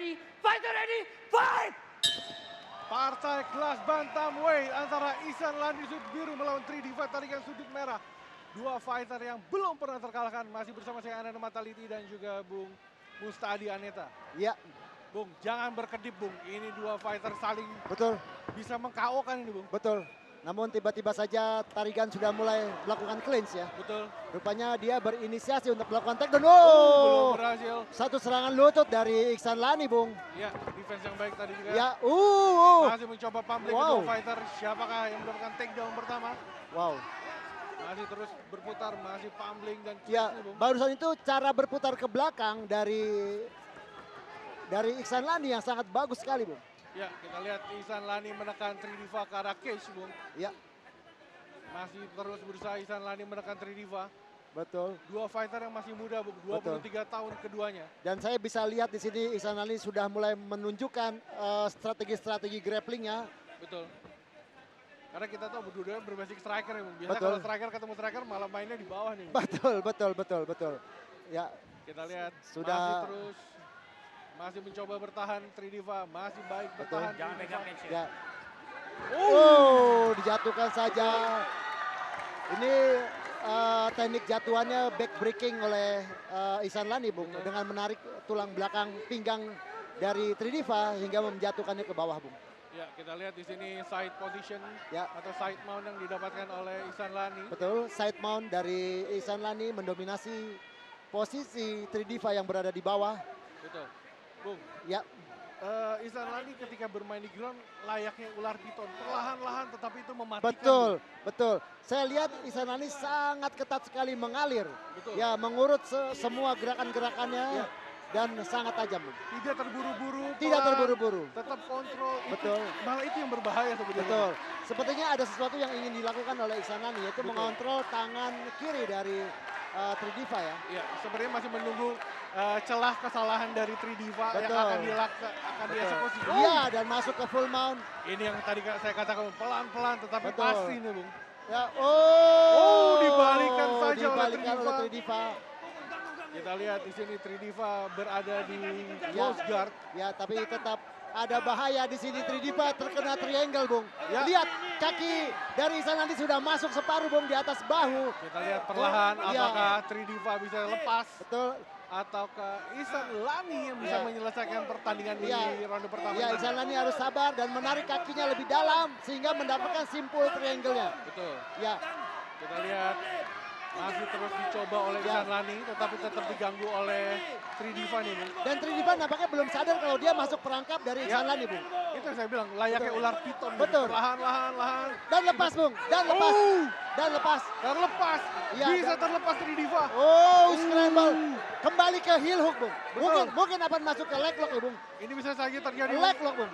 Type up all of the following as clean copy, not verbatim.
ready, fight! Partai kelas bantamweight antara Ihsan Lani sudut biru melawan Tridiva tarikan sudut merah. Dua fighter yang belum pernah terkalahkan. Masih bersama saya Ananda Mataliti dan juga Bung Mustadi Aneta. Ya, Bung, jangan berkedip Bung. Ini dua fighter saling betul, bisa meng-KO kan ini Bung. betul. Namun tiba-tiba saja Tarigan sudah mulai melakukan clinch ya. Betul. Rupanya dia berinisiasi untuk melakukan takedown. Belum berhasil. Satu serangan lutut dari Ihsan Lani, Bung. Ya, defense yang baik tadi juga. Ya, Masih mencoba pummeling kedua fighter. Siapakah yang mendapatkan takedown pertama? Wow. Masih terus berputar, masih pummeling dan Ya, nih, Bung. barusan itu cara berputar ke belakang dari Ihsan Lani yang sangat bagus sekali, Bung. Ya, kita lihat Ihsan Lani menekan Tridiva ke arah cage, Bung. Ya, Masih terus berusaha Ihsan Lani menekan Tridiva. betul. Dua fighter yang masih muda, Bung. 23 tahun keduanya. Dan saya bisa lihat di sini Ihsan Lani sudah mulai menunjukkan strategi-strategi grapplingnya. Betul. Karena kita tahu berdua berbasic striker ya, Bung. Biasa Betul. kalau striker ketemu striker malah mainnya di bawah nih. Betul. Ya, Kita lihat Sudah- masih mencoba bertahan Tridiva, masih baik bertahan. Jangan Tridiva. pegang cage ya. Oh, Dijatuhkan saja. Ini teknik jatuhannya backbreaking oleh Ihsan Lani, Bung. Betul. Dengan menarik tulang belakang pinggang dari Tridiva hingga menjatuhkannya ke bawah, Bung. ya kita lihat di sini side position Ya. atau side mount yang didapatkan oleh Ihsan Lani. Betul, side mount dari Ihsan Lani mendominasi posisi Tridiva yang berada di bawah. Betul. Bung, Ya, Ihsan Lani ketika bermain di ground layaknya ular piton, perlahan-lahan tetapi itu mematikan. betul. Saya lihat Ihsan Lani sangat ketat sekali mengalir. Betul. Ya, mengurut semua gerakan-gerakannya Ya. dan sangat tajam, Bung. Tidak terburu-buru. Tidak pelan, terburu-buru. Tetap kontrol. Betul. Malah itu yang berbahaya sebenarnya. Betul. Sepertinya ada sesuatu yang ingin dilakukan oleh Ihsan Lani, yaitu Betul. mengontrol tangan kiri dari Tridiva ya. Ya, sebenarnya masih menunggu celah kesalahan dari Tridiva yang Betul. akan dieksekusi. Iya, dan masuk ke full mount. Ini yang tadi saya katakan pelan-pelan tetapi Betul. pasti nih, Bung. Ya, Dibalikan saja oleh dibalikan oleh Tridiva. Kita lihat di sini Tridiva berada di close guard. Ya, tapi tetap ada bahaya di sini. Tridiva terkena triangle, Bung. Ya. Lihat kaki dari Ihsan Lani sudah masuk separuh, Bung, di atas bahu. Kita lihat perlahan Ya. apakah Tridiva bisa lepas Betul. ataukah Ihsan Lani yang bisa Ya. menyelesaikan pertandingan di Ya. ronde pertama. Ya, Ihsan Lani harus sabar dan menarik kakinya lebih dalam sehingga mendapatkan simpul triangle-nya. Betul. Ya, Kita lihat masih terus dicoba oleh Ya. Ihsan Lani tetapi tetap diganggu oleh Tridiva nih, Bung. dan Tridiva nampaknya belum sadar kalau dia masuk perangkap dari Ihsan Lani, Bung. Itu yang saya bilang layaknya Betul. ular piton. Bung. Betul. Perlahan-lahan. Dan lepas, Bung. Dan lepas. Dan lepas. Terlepas. Ya, Bisa dan- terlepas Tridiva. Scramble. Kembali ke heel hook, Bung. Betul. Mungkin akan masuk ke leg lock ya, Bung. Ini bisa saja terjadi. Bung. Leg lock, Bung.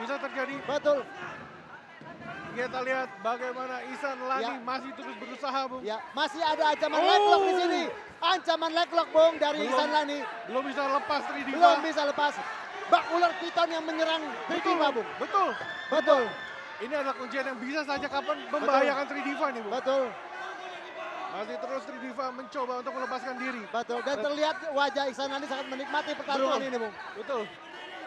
Bisa terjadi. Betul. Kita lihat bagaimana Ihsan Lani Ya. masih terus berusaha, Bung. Ya, masih ada ancaman leg lock di sini. Ancaman leg lock, Bung, dari Belum. Ihsan Lani. Belum bisa lepas Tridiva. Belum bisa lepas. Bak ular piton yang menyerang Tridiva, Bung. Betul. Betul. Ini adalah kuncian yang bisa saja kapan membahayakan Tridiva nih, Bung. Betul. Masih terus Tridiva mencoba untuk melepaskan diri. Betul. Dan terlihat wajah Ihsan Lani sangat menikmati pertarungan Betul. ini, Bung. Betul.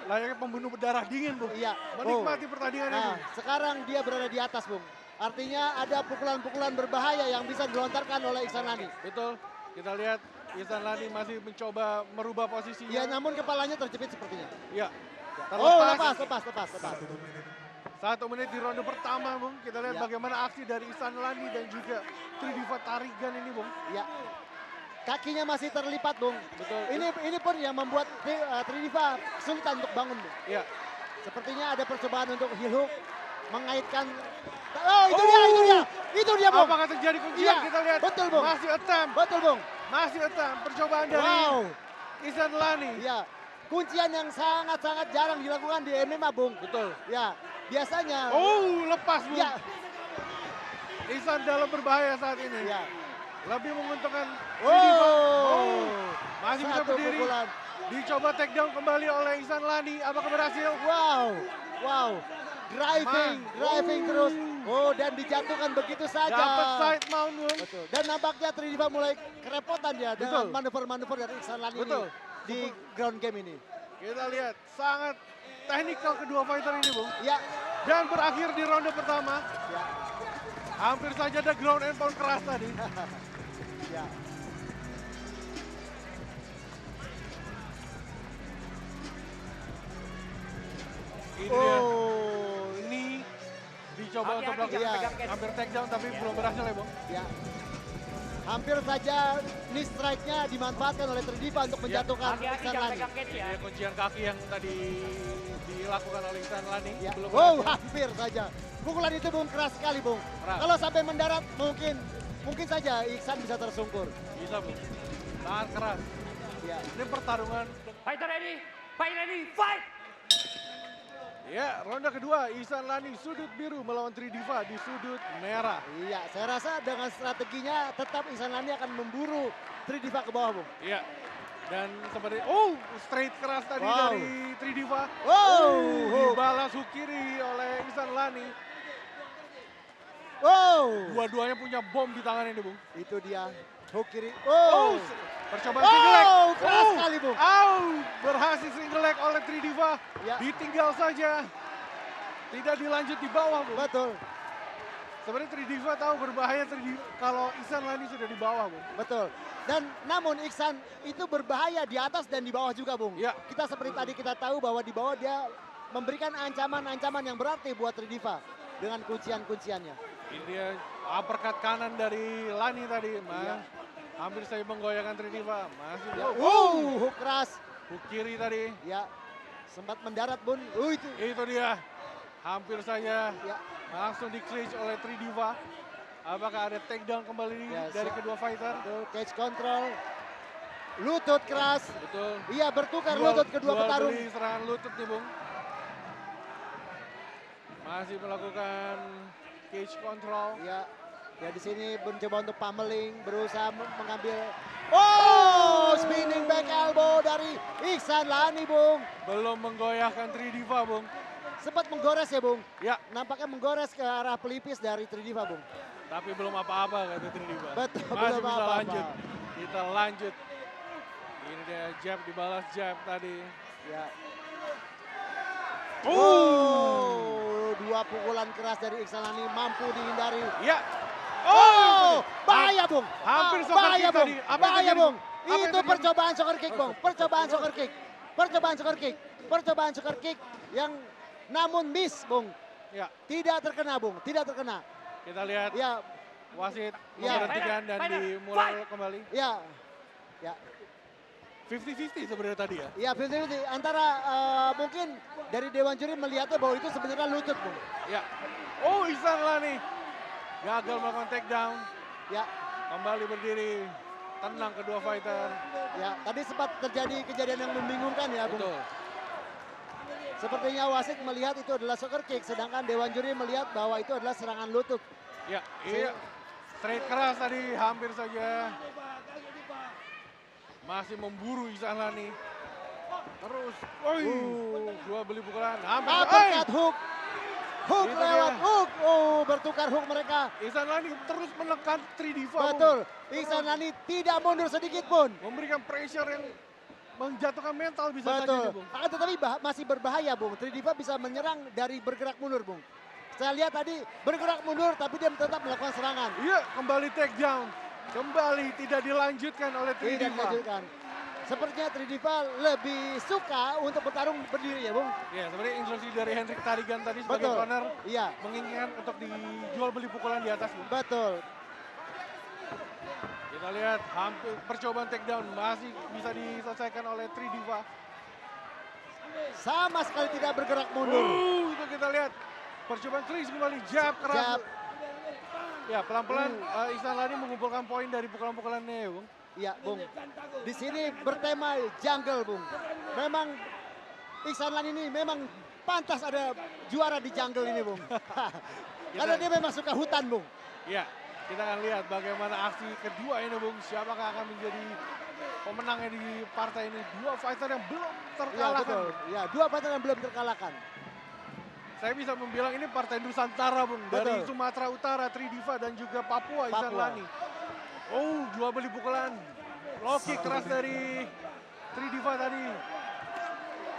Layaknya pembunuh berdarah dingin, Bung. Iya. Menikmati pertandingan ini. Nah, sekarang dia berada di atas, Bung. Artinya ada pukulan-pukulan berbahaya yang bisa dilontarkan oleh Ihsan Lani. Betul. Kita lihat Ihsan Lani masih mencoba merubah posisinya. Ya, namun kepalanya terjepit sepertinya. Ya. Lepas. 1 menit di ronde pertama, Bung. Kita lihat Ya. bagaimana aksi dari Ihsan Lani dan juga Tridiva Tarigan ini, Bung. Ya. Kakinya masih terlipat, Bung. Betul. Ini pun yang membuat Tridiva kesulitan untuk bangun, Bung. Ya. Sepertinya ada percobaan untuk heel hook mengaitkan. Oh, itu dia, Bung. Apakah terjadi kuncian? Iya, Kita lihat. betul, Bung. Masih attempt. Betul, Bung. Masih attempt. Percobaan dari Wow. Ihsan Lani. Ya, kuncian yang sangat-sangat jarang dilakukan di MMA, Bung. Betul. Ya, biasanya. Lepas, Bung. Ya, Ihsan dalam berbahaya saat ini. ya. Lebih menguntungkan Tridiva. Masih bisa Satu berdiri. pukulan. Dicoba take down kembali oleh Ihsan Lani. Apakah berhasil? Wow. Driving terus. Dan dijatuhkan begitu saja. Dapat side mount, Bung. Betul. Dan nampaknya Tridiva mulai kerepotan dia dengan Betul. manuver-manuver dari Ihsan Lani ini Betul. di ground game ini. Kita lihat sangat teknikal kedua fighter ini, Bung. Ya, Dan berakhir di ronde pertama. ya, Hampir saja ada ground and pound keras tadi. ya. Ini dia. Oh, Ini dicoba untuk Hati-hati, melakukan jangan pegang hampir takedown tapi belum berhasil ya, Bung. ya. Hampir saja knee strike-nya dimanfaatkan oleh Tridiva untuk menjatuhkan Hati-hati Iksan jangan Lani. pegang cage ya. Ini kuncian kaki yang tadi dilakukan oleh Ihsan Lani. Ya. Belum Wow, berhasil. hampir saja. Pukulan itu Bung keras sekali, Bung. Keras. Kalau sampai mendarat mungkin saja Iksan bisa tersungkur. Bisa, Bung. Sangat keras. Ya. Ini pertarungan. Fighter ready, fight ready, fight! Ya, ronde kedua Ihsan Lani sudut biru melawan Tridiva di sudut merah. Iya, saya rasa dengan strateginya tetap Ihsan Lani akan memburu Tridiva ke bawah, Bung. Iya. Dan seperti straight keras tadi Wow. dari Tridiva. Wow. Dibalas hook kiri oleh Ihsan Lani. Wow. Dua-duanya punya bom di tangan ini, Bung. Itu dia hook kiri. Oh, Oh. percobaan single leg. Oh, keras sekali, Bung. Berhasil single leg oleh Tridiva. Ya. Ditinggal saja. Tidak dilanjut di bawah, Bung. Betul, Sebenarnya Tridiva tahu berbahaya kalau Ihsan Lani sudah di bawah, Bung. betul. Dan namun Iksan itu berbahaya di atas dan di bawah juga, Bung. Ya. Kita seperti tadi kita tahu bahwa di bawah dia memberikan ancaman-ancaman yang berarti buat Tridiva dengan kuncian-kunciannya. Ini dia uppercut kanan dari Lani tadi, Mas. Iya. Hampir saya menggoyahkan Tridiva. Masih Ya. belum. Hook keras. Hook kiri tadi. Ya. Sempat mendarat, Bun. Itu. Itu dia. Hampir saja Ya. langsung di-clinch oleh Tridiva. Apakah ada takedown kembali Ya, dari kedua fighter? Betul, cage control. Lutut keras. Betul. Iya, bertukar lutut kedua Jual petarung. beli serangan lutut nih, Bung. Masih melakukan cage control. Ya. Ya di sini mencoba untuk pummeling, berusaha mengambil. Oh, spinning back elbow dari Ihsan Lani, Bung. Belum menggoyahkan Tridiva, Bung. Sempat menggores ya, Bung. Ya, Nampaknya menggores ke arah pelipis dari Tridiva, Bung. tapi belum apa-apa kata Tridiva. Betul, Masih belum bisa apa-apa. lanjut. Kita lanjut. Ini dia jab dibalas jab tadi. Ya. Oh. Dua pukulan keras dari Ihsan Lani mampu dihindari. Ya. Oh, bahaya, Bung. Hampir soccer Bahaya, kick Bung. tadi. Apa yang Bahaya, terjadi, Bung. Bung? Apa yang Itu terjadi? percobaan soccer kick, Bung. Percobaan soccer kick. Percobaan soccer kick. Percobaan soccer kick yang namun miss, Bung. Ya, Tidak terkena, Bung. Tidak terkena. kita lihat Ya, wasit Ya. memberhentikan dan Fighter, dimulai kembali. ya. Ya, 50-50 sebenarnya tadi ya. ya 50-50. Antara mungkin dari Dewan Juri melihatnya bahwa itu sebenarnya lutut, Bung. Ya. Oh, Ihsan Lani gagal melakukan takedown. Ya, Kembali berdiri. Tenang kedua fighter. ya. Tadi sempat terjadi kejadian yang membingungkan ya, Bung. Betul. Sepertinya wasit melihat itu adalah soccer kick, sedangkan Dewan Juri melihat bahwa itu adalah serangan lutut. Ya, iya. Straight keras tadi hampir saja. Masih memburu Ihsan Lani. Terus, dua beli pukulan. Hampir. Uppercut hook. Hook Itu lewat dia. hook. Oh, bertukar hook mereka. Ihsan Lani terus menekan Tridiva. Bung. Betul. Ihsan Lani tidak mundur sedikit pun. Memberikan pressure yang menjatuhkan mental bisa saja Betul. nih, Bung. Akan tetapi masih berbahaya, Bung. Tridiva bisa menyerang dari bergerak mundur, Bung. Saya lihat tadi bergerak mundur tapi dia tetap melakukan serangan. Iya, kembali take down. Kembali tidak dilanjutkan oleh Tidak Tridiva. dilanjutkan. Sepertinya Tridiva lebih suka untuk bertarung berdiri ya, Bung. Ya, sebenarnya instruksi dari Hendrik Tarigan tadi sebagai Betul. corner Iya, menginginkan untuk dijual beli pukulan di atas. Bung. betul. Kita lihat hampir percobaan takedown masih bisa diselesaikan oleh Tridiva. Sama sekali tidak bergerak mundur. Itu kita lihat percobaan clinch kembali jab keras. Jab. Ya, pelan-pelan Ihsan Lani mengumpulkan poin dari pukulan-pukulannya ya, Bung. Iya, Bung. Di sini bertema jungle, Bung. Memang Ihsan Lani ini memang pantas ada juara di jungle ini, Bung. Karena dia memang suka hutan, Bung. Ya, kita akan lihat bagaimana aksi kedua ini, Bung. Siapakah akan menjadi pemenangnya di partai ini. Dua fighter yang belum Iya, terkalahkan. betul. Ya, dua fighter yang belum terkalahkan. Saya bisa membilang ini partai Nusantara, Bung. Dari Betul. Sumatera Utara, Tridiva dan juga Papua, Ihsan Papua. Lani. Oh, jual beli pukulan. Low kick keras dari Tridiva tadi.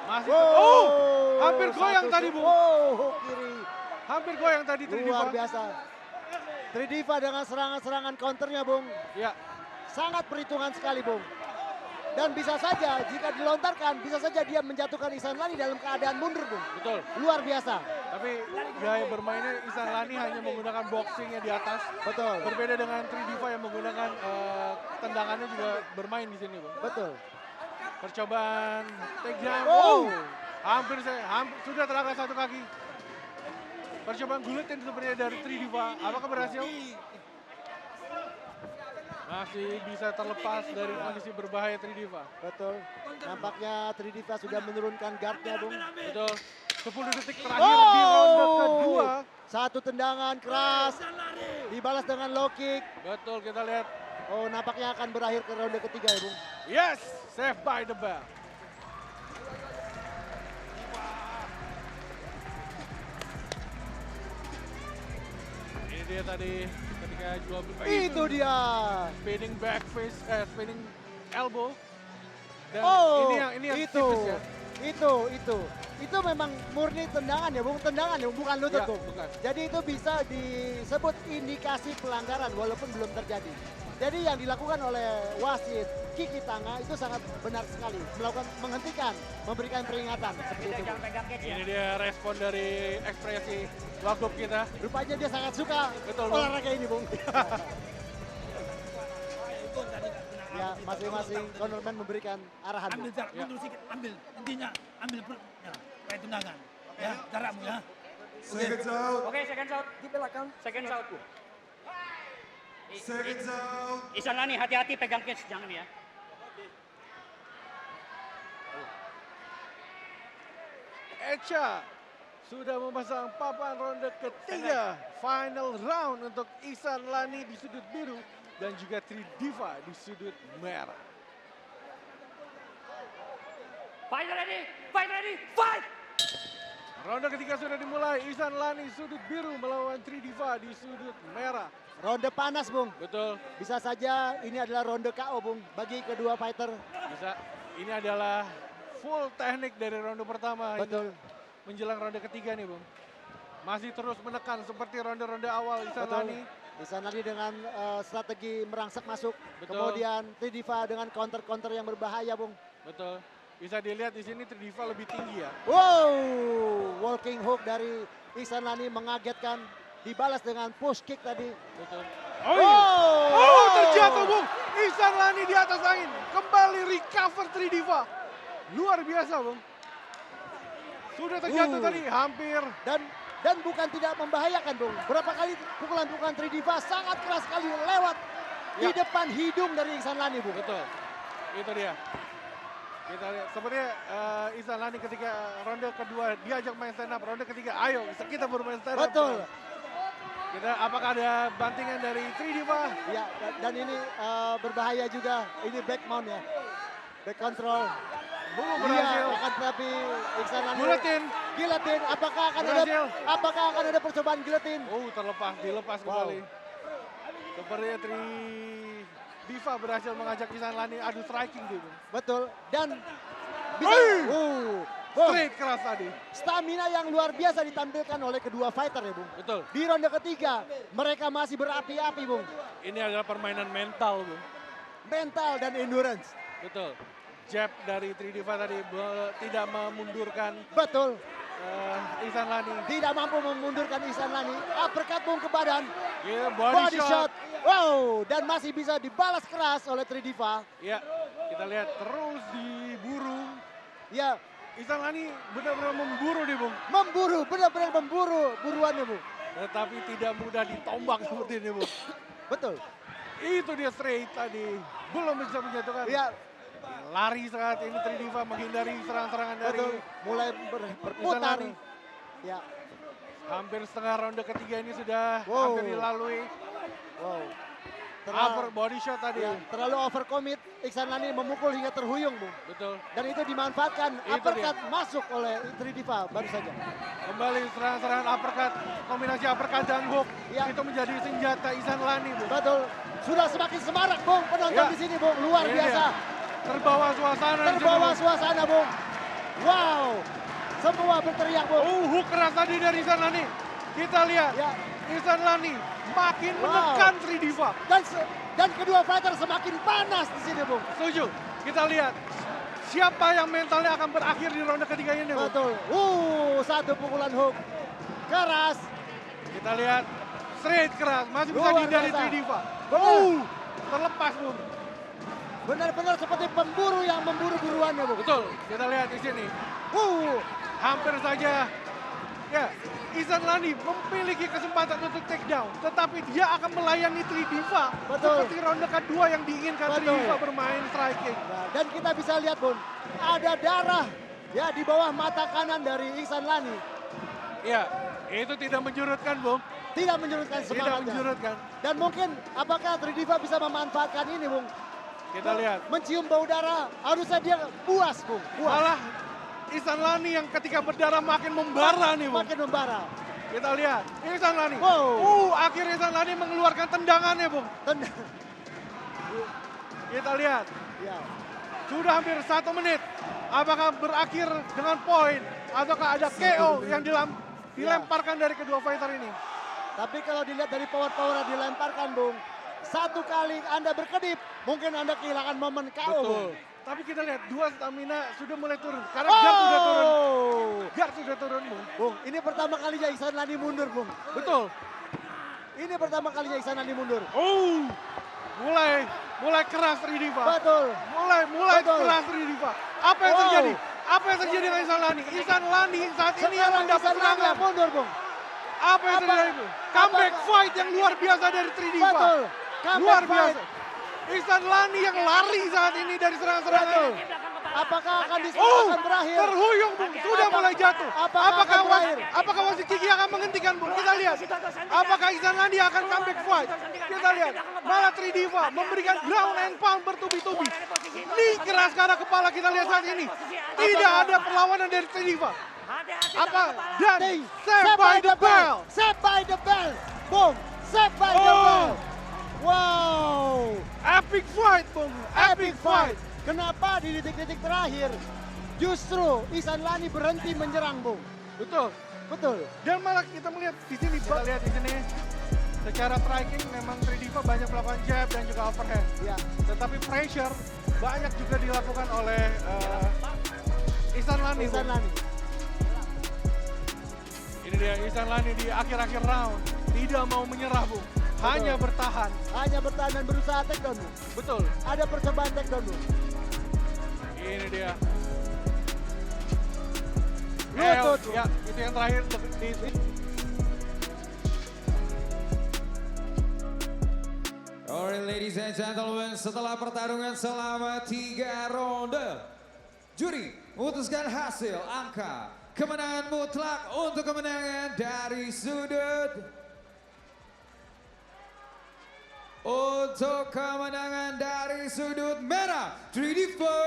Masih oh, hampir goyang satu tadi, shoot. Bung. Hook kiri. Hampir goyang tadi Tridiva. Luar biasa. Tridiva dengan serangan-serangan counternya, Bung. Ya, Sangat perhitungan sekali, Bung. Dan bisa saja jika dilontarkan, bisa saja dia menjatuhkan Ihsan Lani dalam keadaan mundur, Bung. betul. Luar biasa. Tapi gaya bermainnya Ihsan Lani hanya menggunakan boxingnya di atas. Betul. Berbeda dengan Tridiva yang menggunakan tendangannya juga bermain di sini, Bung. Betul. Percobaan takedown. Oh. Hampir sudah terangkat satu kaki. Percobaan guletin sebenarnya dari Tridiva. Apakah berhasil? Masih bisa terlepas dari kondisi berbahaya Tridiva. Betul. Nampaknya Tridiva sudah menurunkan guardnya, Bung. Betul. 10 detik terakhir di ronde kedua. Satu tendangan keras. Dibalas dengan low kick. Betul, kita lihat. Oh, nampaknya akan berakhir ke ronde ketiga ya, Bung. Yes, save by the bell. Ini dia tadi ketika jual beli. Itu dia. Spinning back face, spinning elbow. Dan Oh, ini yang itu. tipis ya. Itu memang murni tendangan ya, Bung. Tendangan ya, bukan lutut, Ya, Bung. bukan. Jadi itu bisa disebut indikasi pelanggaran walaupun belum terjadi. Jadi yang dilakukan oleh wasit Kiki Tanga itu sangat benar sekali. Menghentikan, memberikan peringatan seperti itu. Jangan pegang catch ya. Ini dia respon dari ekspresi wagub kita. Rupanya dia sangat suka Betul, Bung. olahraga ini, Bung. Ya, masing-masing cornerman memberikan arahan. Bung. Ambil jarak mundur sedikit, ambil intinya ambil perutnya kayak tendangan ya jarakmu ya. Seconds out. Oke, second out. Di belakang. Second out. Seconds out. Ihsan Lani, hati-hati pegang catch, jangan ya. Echa sudah memasang papan ronde ketiga. Final round untuk Ihsan Lani di sudut biru dan juga Tridiva di sudut merah. Fight ready, fight ready, fight! Ronde ketiga sudah dimulai. Ihsan Lani sudut biru melawan Tridiva di sudut merah. Ronde panas, Bung. Betul, Bisa saja ini adalah ronde KO, Bung, bagi kedua fighter. bisa. Ini adalah full teknik dari ronde pertama. Betul. Hingga menjelang ronde ketiga nih, Bung. Masih terus menekan seperti ronde-ronde awal Ihsan Betul. Lani. Ihsan Lani dengan strategi merangsek masuk. Betul. Kemudian Tridiva dengan counter-counter yang berbahaya, Bung. Betul. Bisa dilihat di sini Tridiva lebih tinggi ya. Wow, walking hook dari Ihsan Lani mengagetkan. Dibalas dengan push kick tadi. Betul. Oh, Oh, terjatuh, Bung. Ihsan Lani di atas angin. Kembali recover Tridiva. Luar biasa, Bung. Sudah terjatuh tadi, hampir. Dan bukan tidak membahayakan, Bung. Berapa kali pukulan-pukulan Tridiva sangat keras sekali lewat di Ya. depan hidung dari Ihsan Lani, Bung. Betul. Itu dia. Kita lihat sepertinya Ihsan Lani ketika ronde kedua diajak main stand up, ronde ketiga ayo kita bermain stand up. Betul. Kita apakah ada bantingan dari Tridiva? Ya, dan ini berbahaya juga. Ini back mount ya. Back control. Belum berhasil. Iya, akan tetapi Ihsan Lani Guillotine. Guillotine. Berhasil. Apakah akan ada percobaan guillotine? Oh, dilepas Wow. kembali. Sepertinya Tridiva berhasil mengajak Ihsan Lani adu striking dia, Bung. Betul. Dan bisa Bung, Straight keras tadi. stamina yang luar biasa ditampilkan oleh kedua fighter ya, Bung. Betul. Di ronde ketiga mereka masih berapi-api, Bung. Ini adalah permainan mental, Bung. Mental dan endurance. Betul. Jab dari Tridiva tadi tidak memundurkan Betul. Ihsan Lani. Tidak mampu memundurkan Ihsan Lani. Uppercut, Bung, ke badan. Gila, Body shot. Wow, dan masih bisa dibalas keras oleh Tridiva. Ya, kita lihat terus diburu. Ya, Ihsan Lani benar-benar memburu nih, Bung. memburu, benar-benar memburu buruannya, Bung. Tetapi tidak mudah ditombak seperti ini, Bung. Betul. Itu dia straight tadi. Belum bisa menjatuhkan. Ya, Lari saat ini Tridiva menghindari serangan-serangan dari betul. Mulai berputar. Ihsan Lani. Ya, Hampir setengah ronde ketiga ini sudah Wow. hampir dilalui. wow. Upper body shot tadi. Ya, terlalu overcommit. Ihsan Lani memukul hingga terhuyung, Bung. Betul. Dan itu dimanfaatkan. Itu Uppercut masuk oleh Tridiva baru saja. Kembali serangan-serangan uppercut, kombinasi uppercut dan hook. Ya. Itu menjadi senjata Ihsan Lani, Bung. Betul. Sudah semakin semarak, Bung. Penonton Ya. di sini, Bung. Luar Ini biasa. dia. Terbawa suasana. di Terbawa sini, suasana, Bung. Bung. Wow, semua berteriak Bung. Hook keras tadi dari Ihsan Lani. Kita lihat, Ya, Ihsan Lani makin Wow. menekan Tridiva. dan kedua fighter semakin panas di sini Bung. Setuju. Kita lihat siapa yang mentalnya akan berakhir di ronde ketiga ini, Bung. Betul. Satu pukulan hook keras. Kita lihat straight keras, masih bisa Luar dihindari biasa. Tridiva. Benar. Terlepas, Bung. Benar-benar seperti pemburu yang memburu buruannya Bung. Betul. Kita lihat di sini. Hampir saja. Ya, Ihsan Lani memiliki kesempatan untuk take down, tetapi dia akan melayani Tridiva Betul. seperti ronde kedua yang diinginkan Betul. Tridiva bermain striking. Nah, dan kita bisa lihat Bun, ada darah ya di bawah mata kanan dari Ihsan Lani. Ya, itu tidak menjurutkan, Bung. Tidak menyurutkan Tidak semangatnya. menjurutkan. Dan mungkin apakah Tridiva bisa memanfaatkan ini Bung? Kita lihat. Mencium bau darah, harusnya dia puas Bung. Puas. Malah Ihsan Lani yang ketika berdarah makin membara nih, Bung. Makin membara. Kita lihat. Ihsan Lani. Wow. Akhirnya Ihsan Lani mengeluarkan tendangannya, Bung. Kita lihat. Ya. Sudah hampir 1 menit. Apakah berakhir dengan poin? Ataukah ada KO yang dilemparkan dari kedua fighter ini? Tapi kalau dilihat dari power-power yang dilemparkan Bung, satu kali Anda berkedip, mungkin Anda kehilangan momen KO. Bung. Tapi kita lihat dua stamina sudah mulai turun. Karena guard sudah turun. Guard sudah turun, Bung. Bung, ini pertama kalinya Ihsan Lani mundur, Bung. Betul. Ini pertama kalinya Ihsan Lani mundur. Mulai keras Tridiva. Betul. Mulai Betul. keras Tridiva. Apa yang Wow. terjadi? Apa yang terjadi dengan Ihsan Lani? Ihsan Lani saat ini yang Sekarang mendapat Ihsan Lani serangan. yang mundur, Bung. Apa yang Apa- terjadi, Bung? Comeback apa- fight yang luar biasa dari Tridiva. Betul. Comeback Luar fight. biasa. Ihsan Lani yang lari saat ini dari serangan-serangan. Betul. Apakah akan akan berakhir? Terhuyung, Bung. Sudah mulai jatuh. Apakah akan berakhir? Apakah wasit gigi akan menghentikan, Bung? Kita lihat. Apakah Ihsan Lani akan comeback fight? Kita lihat. Malah Tridiva memberikan ground and pound bertubi-tubi. Knee keras ke arah kepala kita lihat saat ini. Tidak ada perlawanan dari Tridiva. Apa? Dan save by the bell. Save by the bell. Bung, save by the bell. Wow. Epic fight, Bung. Epic fight. Kenapa di detik-detik terakhir justru Ihsan Lani berhenti menyerang, Bung? Betul. Betul. Dan malah kita melihat di sini, kita lihat di sini secara striking memang Tridiva banyak melakukan jab dan juga overhand. Ya. Tetapi pressure banyak juga dilakukan oleh Ihsan Lani. Ihsan Bung. Lani. Ini dia Ihsan Lani di akhir-akhir round tidak mau menyerah, Bung. Hanya bertahan. Hanya bertahan dan berusaha takedown, Bung. Betul. Ada percobaan takedown, Bung. Ini dia. Lutut. Ya, itu yang terakhir di Alright, ladies and gentlemen, setelah pertarungan selama 3 ronde, juri memutuskan hasil angka kemenangan mutlak untuk kemenangan dari sudut. Untuk kemenangan dari sudut merah, Tridiva